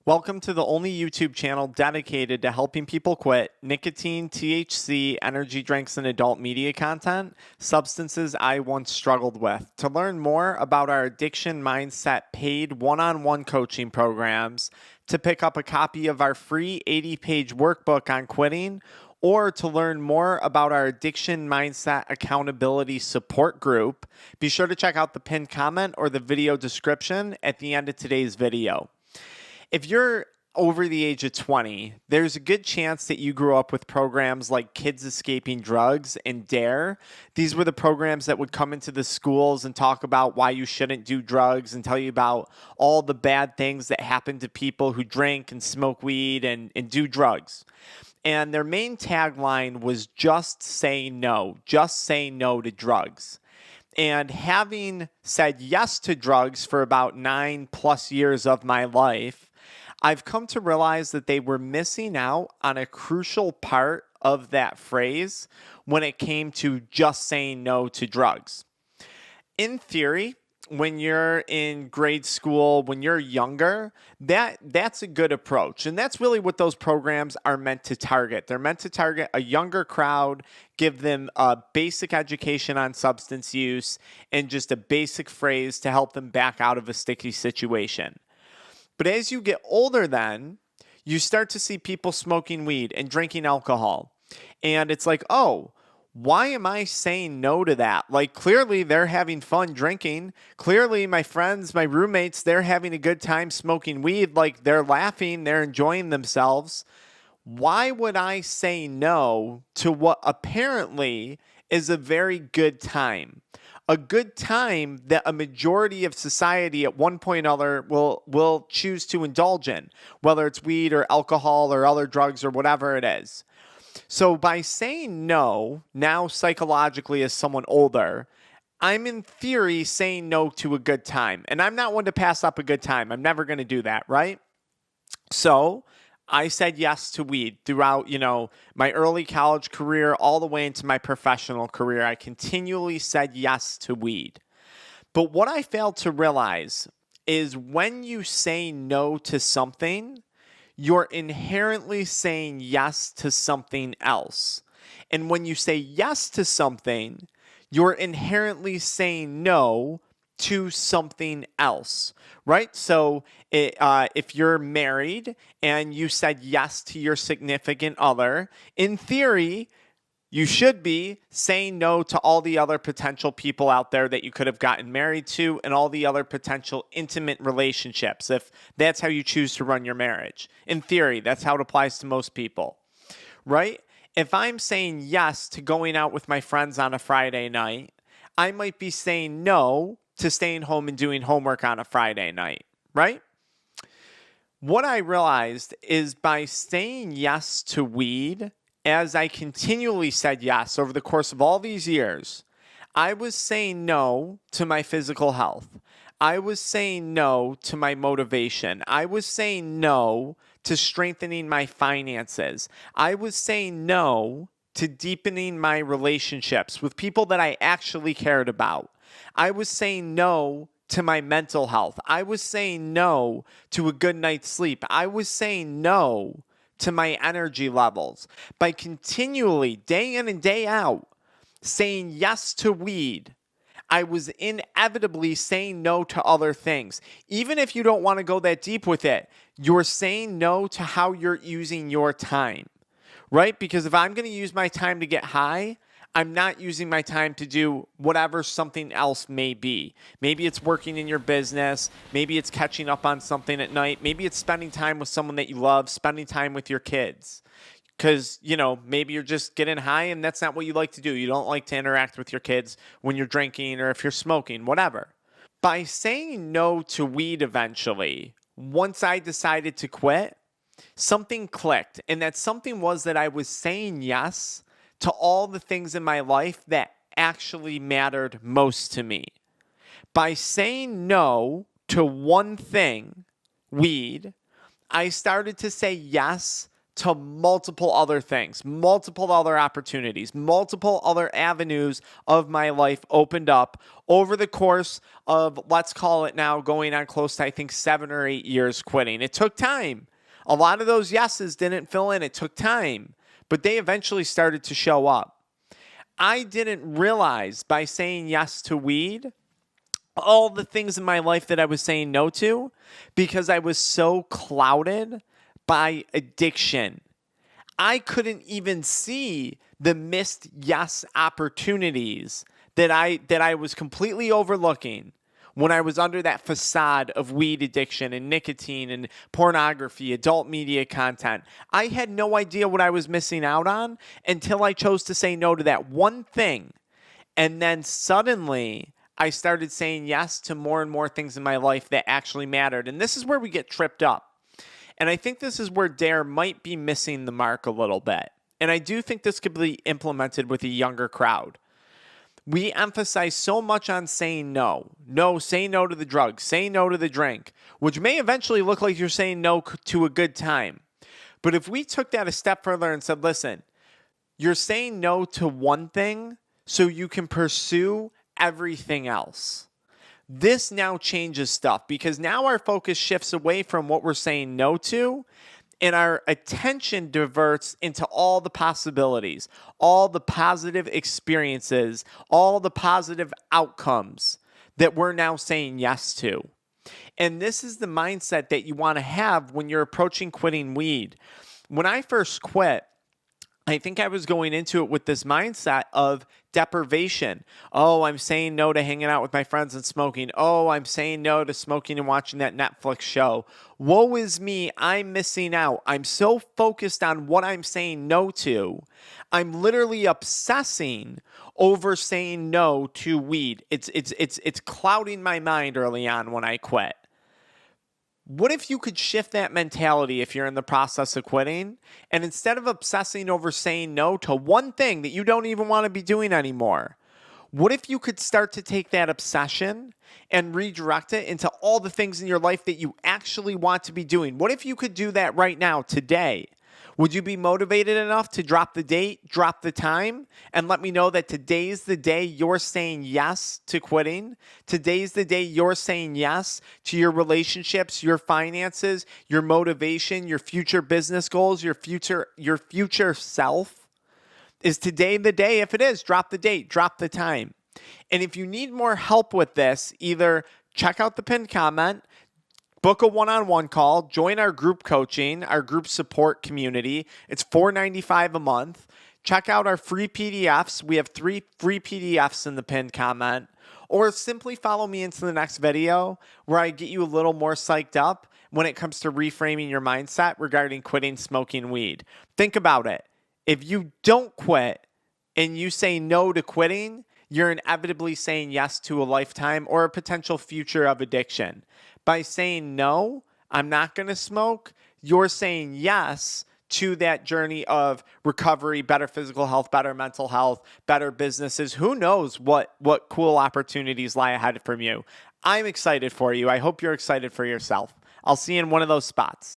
Welcome to the only YouTube channel dedicated to helping people quit nicotine, THC, energy drinks, and adult media content, substances I once struggled with. To learn more about our Addiction Mindset paid one-on-one coaching programs, to pick up a copy of our free 80-page workbook on quitting, or to learn more about our Addiction Mindset Accountability Support Group, be sure to check out the pinned comment or the video description at the end of today's video. If you're over the age of 20, there's a good chance that you grew up with programs like Kids Escaping Drugs and DARE. These were the programs that would come into the schools and talk about why you shouldn't do drugs and tell you about all the bad things that happen to people who drink and smoke weed and do drugs. And their main tagline was just say no to drugs. And having said yes to drugs for about 9+ years of my life, I've come to realize that they were missing out on a crucial part of that phrase when it came to just saying no to drugs. In theory, when you're in grade school, when you're younger, that's a good approach. And that's really what those programs are meant to target. They're meant to target a younger crowd, give them a basic education on substance use, and just a basic phrase to help them back out of a sticky situation. But as you get older then, you start to see people smoking weed and drinking alcohol. And it's like, oh, why am I saying no to that? Like, clearly they're having fun drinking. Clearly my friends, my roommates, they're having a good time smoking weed. Like, they're laughing, they're enjoying themselves. Why would I say no to what apparently is a very good time? A good time that a majority of society at one point or other will choose to indulge in, whether it's weed or alcohol or other drugs or whatever it is. So by saying no, now psychologically as someone older, I'm in theory saying no to a good time. And I'm not one to pass up a good time. I'm never going to do that, right? So I said yes to weed throughout, my early college career all the way into my professional career. I continually said yes to weed. But what I failed to realize is when you say no to something, you're inherently saying yes to something else. And when you say yes to something, you're inherently saying no to something else, right? So if you're married and you said yes to your significant other, in theory, you should be saying no to all the other potential people out there that you could have gotten married to and all the other potential intimate relationships, if that's how you choose to run your marriage. In theory, that's how it applies to most people, right? If I'm saying yes to going out with my friends on a Friday night, I might be saying no to staying home and doing homework on a Friday night, right? What I realized is by saying yes to weed, as I continually said yes over the course of all these years, I was saying no to my physical health. I was saying no to my motivation. I was saying no to strengthening my finances. I was saying no to deepening my relationships with people that I actually cared about. I was saying no to my mental health. I was saying no to a good night's sleep. I was saying no to my energy levels. By continually, day in and day out, saying yes to weed, I was inevitably saying no to other things. Even if you don't want to go that deep with it, you're saying no to how you're using your time, right? Because if I'm going to use my time to get high, I'm not using my time to do whatever something else may be. Maybe it's working in your business. Maybe it's catching up on something at night. Maybe it's spending time with someone that you love, spending time with your kids. Because, maybe you're just getting high and that's not what you like to do. You don't like to interact with your kids when you're drinking or if you're smoking, whatever. By saying no to weed eventually, once I decided to quit, something clicked. And that something was that I was saying yes to all the things in my life that actually mattered most to me. By saying no to one thing, weed, I started to say yes to multiple other things, multiple other opportunities, multiple other avenues of my life opened up over the course of, let's call it now, going on close to, I think, 7 or 8 years quitting. It took time. A lot of those yeses didn't fill in. It took time, but they eventually started to show up. I didn't realize by saying yes to weed all the things in my life that I was saying no to because I was so clouded by addiction. I couldn't even see the missed yes opportunities that I was completely overlooking when I was under that facade of weed addiction and nicotine and pornography, adult media content. I had no idea what I was missing out on until I chose to say no to that one thing. And then suddenly I started saying yes to more and more things in my life that actually mattered. And this is where we get tripped up. And I think this is where DARE might be missing the mark a little bit. And I do think this could be implemented with a younger crowd. We emphasize so much on saying no. No, say no to the drug. Say no to the drink, which may eventually look like you're saying no to a good time. But if we took that a step further and said, listen, you're saying no to one thing so you can pursue everything else. This now changes stuff because now our focus shifts away from what we're saying no to, and our attention diverts into all the possibilities, all the positive experiences, all the positive outcomes that we're now saying yes to. And this is the mindset that you want to have when you're approaching quitting weed. When I first quit, I think I was going into it with this mindset of deprivation. Oh, I'm saying no to hanging out with my friends and smoking. Oh, I'm saying no to smoking and watching that Netflix show. Woe is me, I'm missing out. I'm so focused on what I'm saying no to. I'm literally obsessing over saying no to weed. It's clouding my mind early on when I quit. What if you could shift that mentality if you're in the process of quitting, and instead of obsessing over saying no to one thing that you don't even want to be doing anymore, what if you could start to take that obsession and redirect it into all the things in your life that you actually want to be doing? What if you could do that right now, today? Would you be motivated enough to drop the date, drop the time, and let me know that today's the day you're saying yes to quitting? Today's the day you're saying yes to your relationships, your finances, your motivation, your future business goals, your future self? Is today the day? If it is, drop the date, drop the time. And if you need more help with this, either check out the pinned comment, book a one-on-one call, join our group coaching, our group support community. It's $4.95 a month. Check out our free PDFs. We have 3 free PDFs in the pinned comment. Or simply follow me into the next video where I get you a little more psyched up when it comes to reframing your mindset regarding quitting smoking weed. Think about it. If you don't quit and you say no to quitting, you're inevitably saying yes to a lifetime or a potential future of addiction. By saying no, I'm not going to smoke, you're saying yes to that journey of recovery, better physical health, better mental health, better businesses. Who knows what cool opportunities lie ahead from you. I'm excited for you. I hope you're excited for yourself. I'll see you in one of those spots.